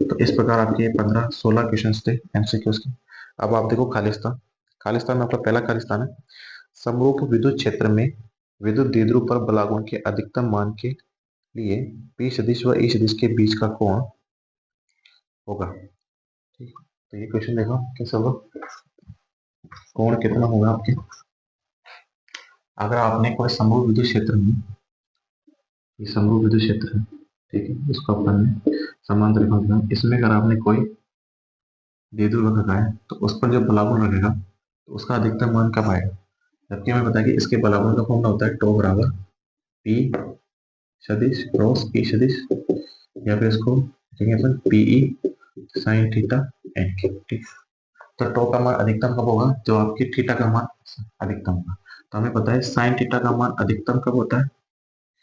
तो इस प्रकार आपके 15-16 क्वेश्चन थे एमसीक्यूज के। अब आप देखो खालिस्तान। खालिस्तान में आपका पहला खालिस्तान है, समरूप विद्युत क्षेत्र में विद्युत द्विध्रुव पर बलागुण के अधिकतम मान के लिए पी सदिश व ई सदिश के बीच का कोण होगा। ठीक, तो ये क्वेश्चन देखो कैसे होगा, कोण कितना होगा आपके। अगर आपने कोई समरूप विद्युत क्षेत्र में, ये समरूप विद्युत क्षेत्र है, ठीक है, इसको अपन ने समांतर रेखा, इसमें अगर आपने कोई द्विध्रुव रखा है तो उस पर जो बलागुण लगेगा तो उसका अधिकतम मान कब आएगा? जबकि हमें पता है कि इसके बलागुण का फॉर्मूला होता है टो बराबर पी सदिश क्रॉस ई सदिश, या फिर इसको लिखेंगे अपन पीई साइन थीटा एन के। ठीक, तो टो का मान अधिकतम कब होगा? जो आपकी थीटा का मान अधिकतम होगा। तो हमें पता है साइन थीटा का मान अधिकतम कब होता है?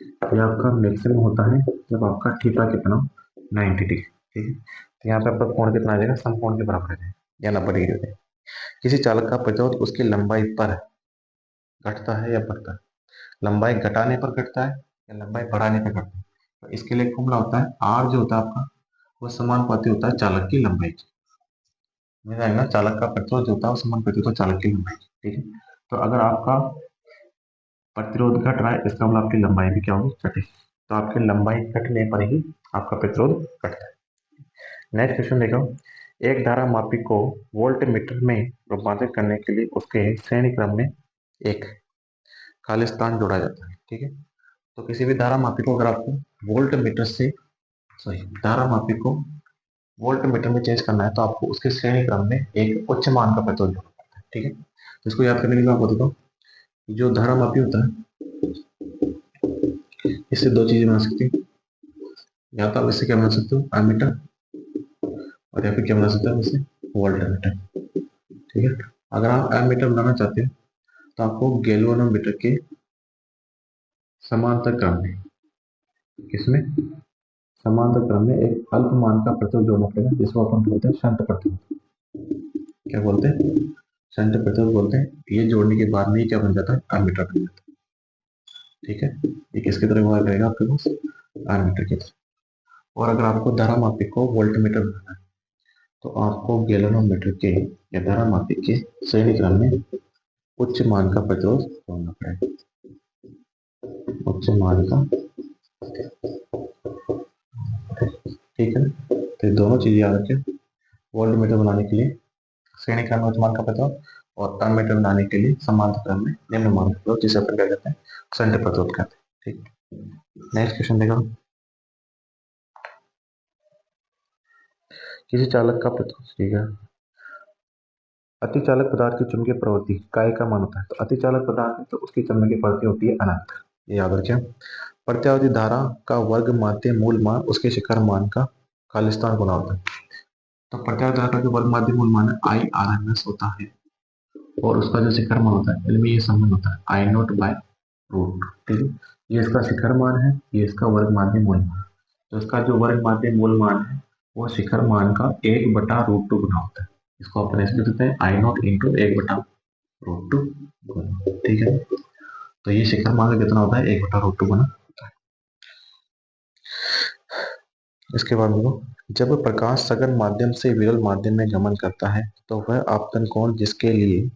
ये आपका मैक्सिमम होता है जब आपका थीटा कितना 90 डिग्री। ठीक है, तो यहाँ पे आपका कोण कितना आ जाएगा? समकोण के बराबर आ जाएगा या 90 डिग्री हो जाएगा। किसी चालक का प्रतिरोध उसकी लंबाई पर घटता है या बढ़ता है? लंबाई घटाने पर घटता है या लंबाई बढ़ाने पर घटता है? तो इसके लिए फॉर्मूला होता है आर जो होता है आपका वो समानुपाती होता है चालक की लंबाई की। समझ आएगा, चालक का प्रतिरोध जो होता है वो समानुपाती होता है चालक की लंबाई की। ठीक है, तो अगर आपका प्रतिरोध घट रहा है इसका मतलब आपकी लंबाई भी क्या होगी? घटेगी। तो आपकी लंबाई घटने पर ही आपका प्रतिरोध घटता है। नेक्स्ट क्वेश्चन देखो, एक धारा मापी को वोल्ट मीटर में रूपांतरित करने के लिए उसके श्रेणी क्रम में एक खालिस्तान जोड़ा जाता है। ठीक है, तो किसी भी धारा मापी को अगर आपको वोल्ट मीटर से सॉरी धारा मापी को वोल्ट मीटर में चेंज करना है तो आपको उसके श्रेणी क्रम में एक उच्च मान का प्रतिरोध जोड़ना पड़ता है। ठीक है, तो इसको याद करने के लिए आपको देखो, जो धारा मापी होता है इससे दो चीजें बना सकती है, या तो आप इससे क्या बना सकते हो एमीटर, और या फिर क्या बना सकते हो इससे वोल्ट मीटर। ठीक है, अगर आप एमीटर बनाना चाहते हैं तो आपको गैल्वेनोमीटर के समांतर क्रम में, किसमें, समांतर क्रम में एक अल्पमान का प्रतिरोध जोड़ना पड़ेगा, जिसको अपन बोलते हैं शंट प्रतिरोध। क्या बोलते हैं? शंट प्रतिरोध बोलते हैं। ये जोड़ने के बाद में क्या बन जाता है? एमीटर बन जाता है। ठीक है, ये किसकी तरह हुआ करेगा आपके पास? एमीटर की तरह। और अगर आपको धारा मापिक को वोल्टमीटर बनाना है तो आपको गैल्वेनोमीटर के या धारा मापिक के श्रेणी क्रम में उच्च मान का प्रतिरोध जोड़ना पड़ेगा। उच्च मान का, ठीक है। तो ये दोनों चीजें याद रखें। वोल्टमीटर बनाने के लिए श्रेणी क्रम में उच्च मान का प्रतिरोध, और एमीटर बनाने के लिए समांतर क्रम में निम्न मान का प्रतिरोध, जिसे अपन क्या कहते हैं? शंट प्रतिरोध कहते हैं। ठीक, नेक्स्ट क्वेश्चन देखो। किसी चालक का प्रतिरोध, ठीक है। अतिचालक पदार्थ की चुंबकीय प्रवृत्ति काय का मान होता है? तो अतिचालक पदार्थ है तो उसकी चुंबकीय प्रवृत्ति होती है अनंत। ये याद रखें। प्रत्यावर्ती धारा का वर्ग माध्य मूल मान उसके शिखर मान का खालिस्तान गुना होता है। तो प्रत्यावर्ती धारा का जो वर्ग माध्य मूल मान है आई आर एम एस होता है, और उसका जो शिखर मान होता है, इनमें ये संबंध होता है आई नोट बाय रूट। ठीक है, ये इसका शिखर मान है, ये इसका वर्ग माध्य मूल मान। तो इसका जो वर्ग माध्य मूल मान है वो शिखर मान का 1/√2 गुना होता है। इसको अपन ऐसे देते हैं आई नोट इंटू 1/√2 गुना। ठीक है, तो ये शिखर मान का कितना होता है? 1/√2 गुना होता है। इसके बाद देखो, जब प्रकाश सघन माध्यम से विरल माध्यम में गमन करता है तो वह आपतन कोण जिसके लिए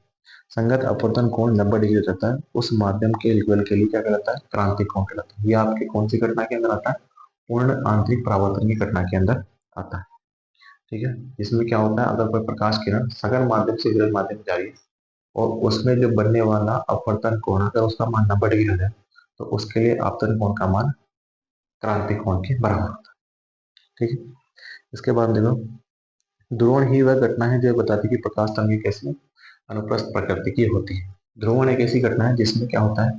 संगत अपवर्तन कोण 90 डिग्री रहता है, उस माध्यम के विरल के लिए क्या कहलाता है? क्रांतिक कोण कहलाता है। ये आपकी कौन सी घटना के अंदर आता है? पूर्ण आंतरिक परावर्तन की घटना के अंदर आता है। ठीक है, इसमें क्या होता है? अगर कोई प्रकाश किरण सघन माध्यम से विरल माध्यम में जा रही है और उसमें जो बनने वाला अपवर्तन कोण अगर उसका मान 90 डिग्री हो जाए तो उसके लिए आपतन कोण का मान क्रांतिक कोण के बराबर होता है। ठीक है, इसके बाद देखो, ध्रुवण ही वह घटना है जो बताती है कि प्रकाश तरंग कैसे अनुप्रस्थ प्रकृति की होती है। ध्रुवण एक ऐसी घटना है जिसमें क्या होता है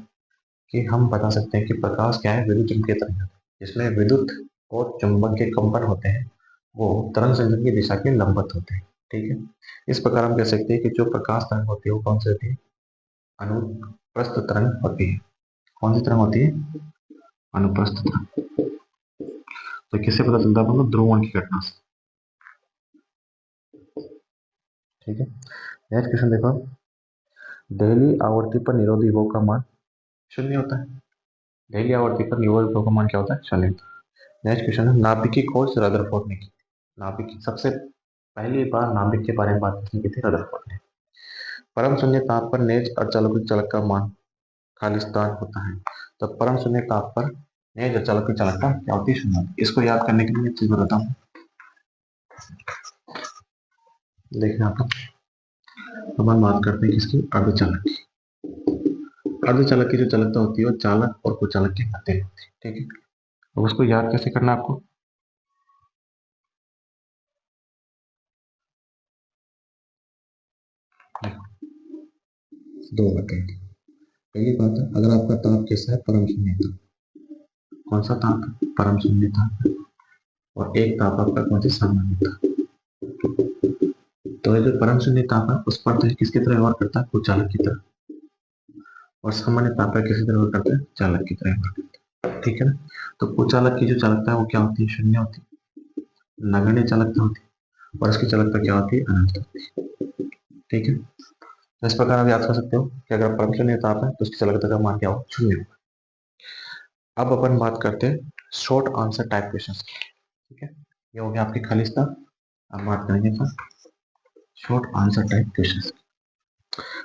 कि हम बता सकते हैं कि प्रकाश क्या है? विद्युत चुम्बकीय तरंग है, जिसमें विद्युत और चुंबक के कंपन होते हैं वो तरंग संचलन की दिशा के लंबवत होते हैं। ठीक है, इस प्रकार हम कह सकते हैं कि जो प्रकाश तरंग होती है वो कौन सी होती है? अनुप्रस्थ तरंग होती है। कौन सी तरंग होती है? अनुप्रस्थ तरंग। तो किससे पता चलता है? मतलब ध्रुवण की घटना से। ठीक है, नेक्स्ट क्वेश्चन देखो। दहली आवर्ती पर निरोधी विभव का मान शून्य होता है। दहली आवर्ती पर निरोधी विभव का मान क्या होता है? शून्य होता है। नेक्स्ट क्वेश्चन है, नाभिक की खोज रदरफोर्ड ने की। नाभिक की सबसे पहली बार नाभिक के बारे में बात की थी रदरफोर्ड ने। परम शून्य ताप पर नेज अचालक चालक का मान खालिस्तान होता है। तो परम शून्य ताप पर नेज अचालक चालकता क्या होती है? शून्य होती है। इसको याद करने के लिए एक चीज बताता हूँ, देखना आप। अपन बात करते हैं इसकी अर्धचालक की। अर्धचालक की जो चालकता होती है वो चालक और कुचालक के मध्य होती है। ठीक है, तो उसको याद कैसे करना है आपको? दो बातें। पहली बात है, अगर आपका ताप कैसा है? परम शून्य ताप। कौन सा ताप? परम शून्य ताप। और एक ताप आपका कौन सा? सामान्य ताप। तो ये जो परम शून्य ताप है उस पर तो किसकी तरह व्यवहार करता है? कुचालक की तरह। और सामान्य ताप है किसी तरह व्यवहार करता है? चालक की तरह व्यवहार करता है। ठीक है ना? तो कुचालक की जो चालकता है वो क्या होती है? शून्य होती है। नगण्य चालकता होती है, और इसकी चालकता क्या होती है? अनंत होती है। ठीक है, तो इस प्रकार आप याद कर सकते हो कि अगर परम शून्य ताप है तो उसकी चालकता का मान क्या हो? शून्य हो। अब अपन बात करते हैं शॉर्ट आंसर टाइप क्वेश्चन की। ठीक है, ये हो गया आपकी खालिस्तान। अब बात करेंगे अपन शॉर्ट आंसर टाइप क्वेश्चन।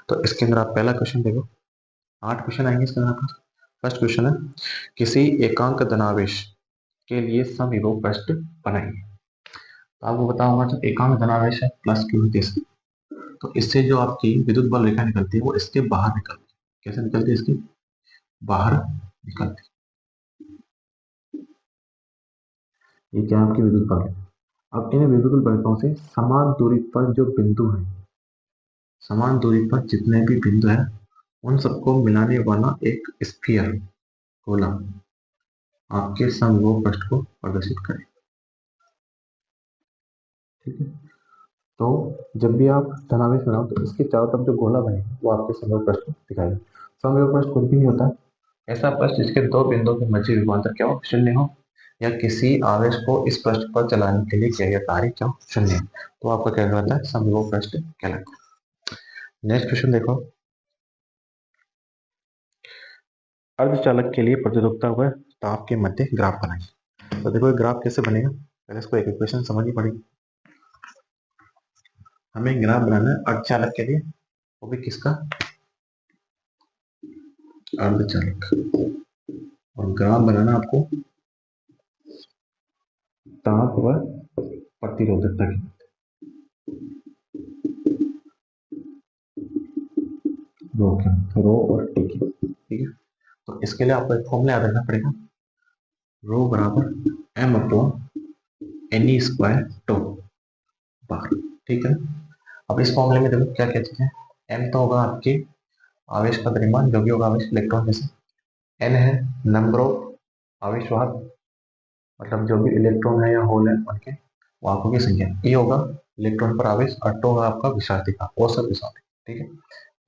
तो इसके अंदर आप पहला क्वेश्चन देखो, 8 क्वेश्चन आएंगे इसके अंदर आपका। फर्स्ट क्वेश्चन है, किसी एकांक धनावेश के लिए समविभव पृष्ठ बनाइए। तो आपको बताया होगा जो एकांक धनावेश है प्लस क्यू होती है, तो इससे जो आपकी विद्युत बल रेखा निकलती है वो इसके बाहर निकलती है। कैसे निकलती है? इसके बाहर निकलती है। ये क्या है? आपकी विद्युत बल है। अब इन विद्युत बलकों से समान दूरी पर जो बिंदु है, समान दूरी पर जितने भी बिंदु है उन सबको मिलाने वाला एक स्फीयर गोला आपके समविभव पृष्ठ को प्रदर्शित करे। ठीक है, तो जब भी आप धनावेश बनाओ तो इसके चारों तरफ जो गोला बनेगा वो आपके समविभव पृष्ठ दिखाएगा। समविभव पृष्ठ कुछ भी नहीं होता, ऐसा पृष्ठ जिसके दो बिंदुओं के मध्य विभवांतर क्या हो, शून्य हो, या किसी आवेश को इस पृष्ठ पर चलाने के लिए किया गया कार्य क्या हो, शून्य हो, तो आपका क्या कहलाता है, समविभव पृष्ठ कहलाता है। नेक्स्ट क्वेश्चन देखो, अर्धचालक के लिए प्रतिरोधकता व ताप के मध्य ग्राफ बनाइए। तो देखो ग्राफ कैसे बनेगा, पहले इसको एक इक्वेशन समझनी पड़ेगी। हमें ग्राफ बनाना है अर्धचालक के लिए, वो भी किसका, अर्धचालक, और ग्राफ बनाना आपको ताप व प्रतिरोधकता की, रो और टी की, ठीक है। तो इसके लिए आपको एक फॉर्मूला याद रखना पड़ेगा, रो बराबर M upon N E square tau बार, ठीक है। अब इस फॉर्मूले में देखो क्या क्या चीजें, एम तो होगा आपके आवेश का द्रव्यमान जो भी होगा आवेश इलेक्ट्रॉन जैसे, एन है नंबर ऑफ आवेश वाहक, मतलब जो भी इलेक्ट्रॉन है या होल है उनके वाहकों की संख्या, ई होगा इलेक्ट्रॉन पर आवेश, और टू होगा आपका विषार्थिका, औसत विषार्थिका, ठीक है।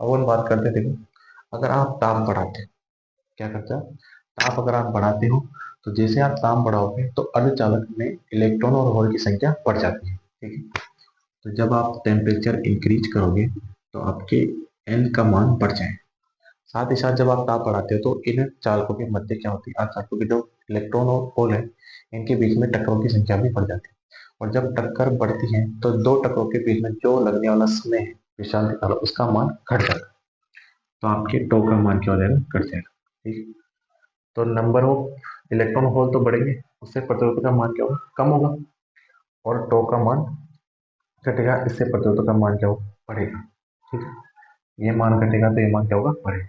अब हम बात करते हैं, देखो अगर आप ताप बढ़ाते, क्या करते हैं, ताप अगर आप बढ़ाते हो तो जैसे आप ताप बढ़ाओगे तो अर्धचालक में इलेक्ट्रॉन और होल की संख्या बढ़ जाती है, ठीक है। तो जब आप टेम्परेचर इंक्रीज करोगे तो आपके एन का मान बढ़ जाए, साथ ही साथ जब आप ताप बढ़ाते हो तो इन चालकों के मध्य क्या होती है, चालकों के जो इलेक्ट्रॉन और होल है इनके बीच में टक्करों की संख्या भी बढ़ जाती है, और जब टक्कर बढ़ती है तो दो टक्करों के बीच में जो लगने वाला समय है विशाल काल, उसका मान घट जाता है, तो आपके टो का मान क्या हो जाएगा, घट जाएगा, ठीक है। तो नंबर ऑफ इलेक्ट्रॉन होल तो बढ़ेंगे, उससे प्रतिरोध का मान क्या होगा, कम होगा, और टो का मान घटेगा, इससे प्रतिरोध का मान क्या होगा, बढ़ेगा, ठीक है। ये मान घटेगा तो ये मान क्या होगा, बढ़ेगा।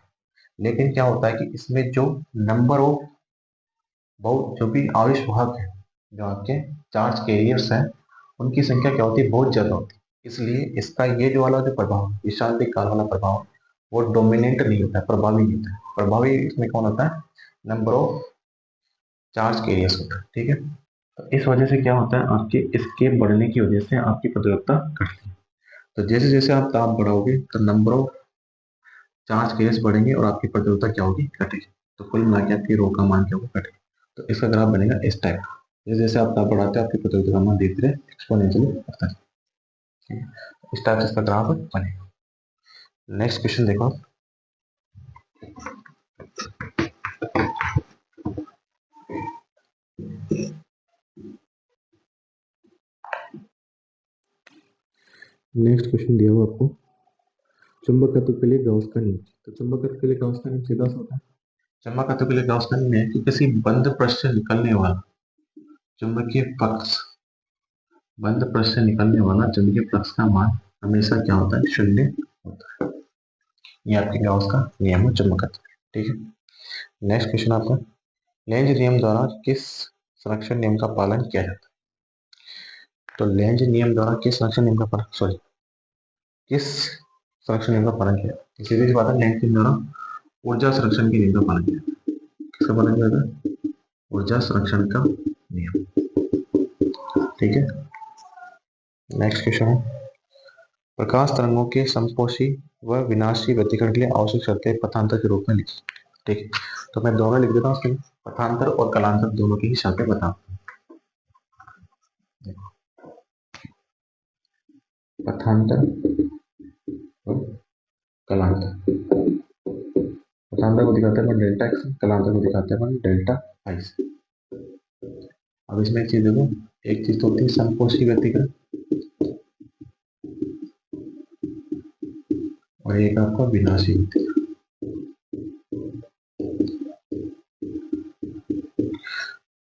लेकिन क्या होता है कि इसमें जो नंबर ऑफ बहुत जो भी आवेश वाहक है, जो आपके चार्ज कैरियर्स हैं, उनकी संख्या क्या होती है, बहुत ज्यादा होती है, इसलिए इसका ये जो वाला जो प्रभाव, विशाल काल वाला प्रभाव, वो डोमिनेंट नहीं होता है, प्रभावी नहीं होता है। प्रभावी इसमें कौन होता है, नंबर ऑफ चार्ज कैरियर्स होता है, ठीक है। तो इस वजह से क्या होता है, आपके इसके बढ़ने की वजह से आपकी प्रतिरोधकता घटती है। तो जैसे जैसे आप ताप बढ़ाओगे तो नंबर ऑफ चार्ज कैरियर्स बढ़ेंगे और आपकी प्रतिरोधकता क्या होगी, घटेगी, तो कुल मिला के आपकी रो का मान क्या होगा, घटेगा। तो इसका ग्राफ बनेगा इस टाइप, जैसे जैसे आप ताप बढ़ाते हैं आपकी प्रतिरोधकता का मान धीरे धीरे एक्सपोनेंशियली बढ़ता है, ठीक है। इस टाइप से इसका ग्राफ बनेगा। नेक्स्ट क्वेश्चन देखो, नेक्स्ट क्वेश्चन दिया हुआ आपको, चुंबकत्व के लिए गॉस का नियम। तो चुंबकत्व के लिए गॉस का नियम सीधा सा होता है, चुंबकत्व के लिए गॉस का नियम है कि किसी बंद पृष्ठ से निकलने वाला चुंबकीय फ्लक्स, बंद पृष्ठ से निकलने वाला चुंबकीय फ्लक्स का मान हमेशा क्या होता है, शून्य होता है। ये आपके गॉस का नियम है चुंबकत्व, ठीक है। नेक्स्ट क्वेश्चन आपका, लेंज नियम द्वारा किस संरक्षण नियम का पालन किया जाता है। तो लेंज नियम द्वारा किस संरक्षण नियम का पालन, सॉरी किस संरक्षण नियम का पालन किया जाता है, सीधी सी बात है, लेंज नियम द्वारा ऊर्जा संरक्षण के नियम का पालन किया जाता है। किसका पालन किया जाता है, ऊर्जा संरक्षण का नियम, ठीक है। नेक्स्ट क्वेश्चन है, प्रकाश तरंगों के समपोषी व विनाशी व्यतिकरण के लिए आवश्यक शर्तें पथांतर के रूप में लिखी, ठीक है। तो मैं दोनों लिख देता हूँ उसके, पथांतर और कलांतर दोनों की ही शर्तें बताओ। पथांतर और कलांतर, पथांतर को दिखाते हैं डेल्टा एक्स, कलांतर को दिखाते हैं डेल्टा वाई से। अब इसमें एक चीज देखो, एक चीज तो होती है समपोषी व्यतिकरण और एक आपका विनाशी व्यतिकरण।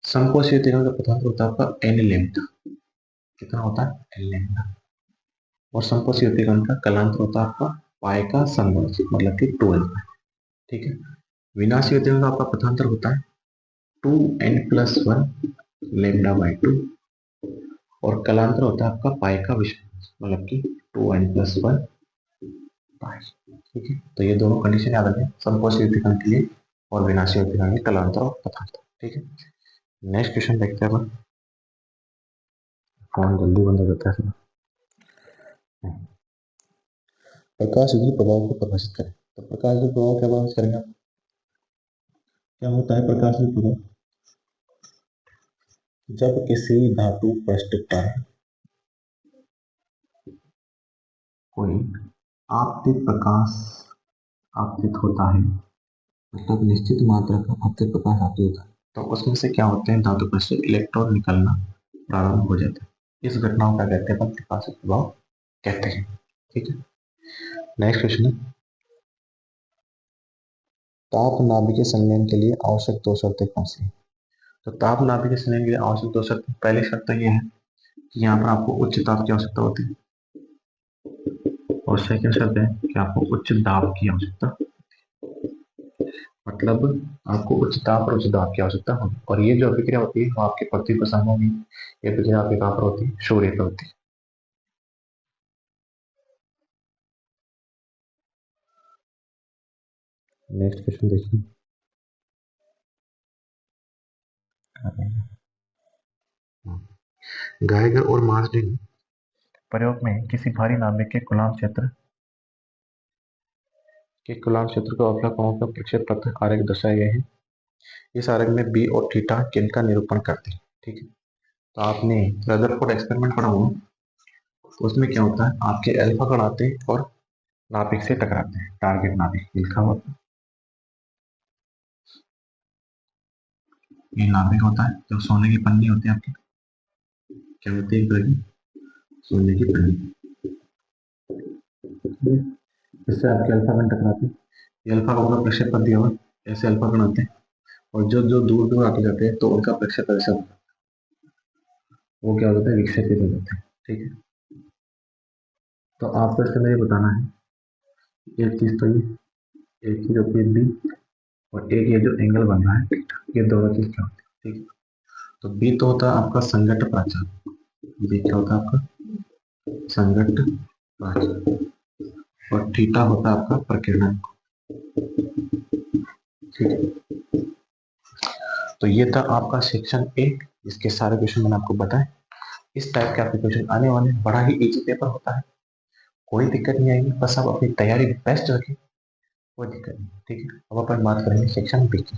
समपोषी व्यतिकरण का पथांतर होता है आपका एन लेम्डा, कितना होता है, एन लेम्डा, और समपोषी व्यतिकरण का कलांतर होता है आपका पाई का समवर्ग, मतलब कि 12, ठीक है। विनाशी व्यतिकरण का आपका पथांतर होता है 2n+1 लेम्डा बाई 2, और कलांतर होता है आपका पाई का विषम, मतलब कि 2n+1 पाई, ठीक है। तो ये दोनों कंडीशन याद रखें समकोशी व्यतिकरण के लिए और विनाशी व्यतिकरण के कलांतर और पथांतर, ठीक है। नेक्स्ट क्वेश्चन देखते हैं अपन, फोन जल्दी बंद हो जाता है। प्रकाश विद्युत प्रभाव को परिभाषित करें। तो प्रकाश विद्युत प्रभाव क्या परिभाषित करेंगे? क्या होता है प्रकाश विद्युत प्रभाव? जब किसी धातु पृष्ठ पर कोई आपतित प्रकाश आपतित होता है, मतलब निश्चित मात्रा का आपतित प्रकाश आपतित होता है, तो उसमें से क्या होते हैं, धातु पृष्ठ से इलेक्ट्रॉन निकलना प्रारंभ हो जाता है। इस घटना को क्या कहते हैं? प्रकाश प्रभाव कहते हैं। ठीक है, नेक्स्ट क्वेश्चन है, ताप नाभिकीय संलयन के लिए आवश्यक दो शर्तें कौन सी हैं? तो ताप नाभिकीय संलयन के लिए आवश्यक दो शर्तें, पहली शर्त तो ये है कि यहाँ पर आपको उच्च ताप की आवश्यकता होती है, और सेकंड शर्त है कि आपको उच्च दाब की आवश्यकता, मतलब आपको उच्च ताप और उच्च दाब की आवश्यकता होगी, और ये जो अभिक्रिया होती है वो आपके पृथ्वी पर संभव होगी। ये अभिक्रिया आपके कहाँ पर होती है? सूर्य पर होती है। नेक्स्ट क्वेश्चन देखिए, गाइगर और मार्टिन प्रयोग में किसी भारी नाभिक के कूलाम क्षेत्र को अवकलकों का प्रक्षेपवक्र आरेख दर्शाए गए हैं। इस आरेख में बी और थीटा किनका निरूपण करते हैं? ठीक है, तो आपने रदरफोर्ड एक्सपेरिमेंट पढ़ा होगा, तो उसमें क्या होता है, आपके अल्फा कण आते हैं और नाभिक से टकराते हैं, टारगेट नाभिक लिखा हुआ, ये नाभिक होता है। जो सोने की पन्नी होती है आपकी, क्या होती है? एक तरह की सोने की पन्नी, इससे आपके अल्फा कण टकराते हैं। ये अल्फा कण का प्रक्षेपण दिया हुआ, ऐसे अल्फा कण आते हैं, और जो जो दूर दूर आते जाते हैं तो उनका प्रक्षेपण ऐसा, वो क्या होता है? विक्षेपित हो जाते हैं। ठीक है, तो आपको इसके अंदर ये बताना है, एक चीज तो एक चीज होती है बी, और एक ये जो एंगल बन रहा है, ये दोनों चीज क्या होती है? ठीक है, तो बी तो होता है आपका संघट्ट प्राचल, बी क्या होता है आपका? संघट्ट प्राचल, और थीटा होता है आपका प्रकीर्णन। ठीक है, तो ये था आपका सेक्शन ए, इसके सारे क्वेश्चन मैंने आपको बताए। इस टाइप के आपके क्वेश्चन आने वाले, बड़ा ही इजी पेपर होता है, कोई दिक्कत नहीं आएगी, बस आप अपनी तैयारी बेस्ट रखें, कोई दिक्कत नहीं। ठीक है, अब अपन बात करेंगे सेक्शन बी की।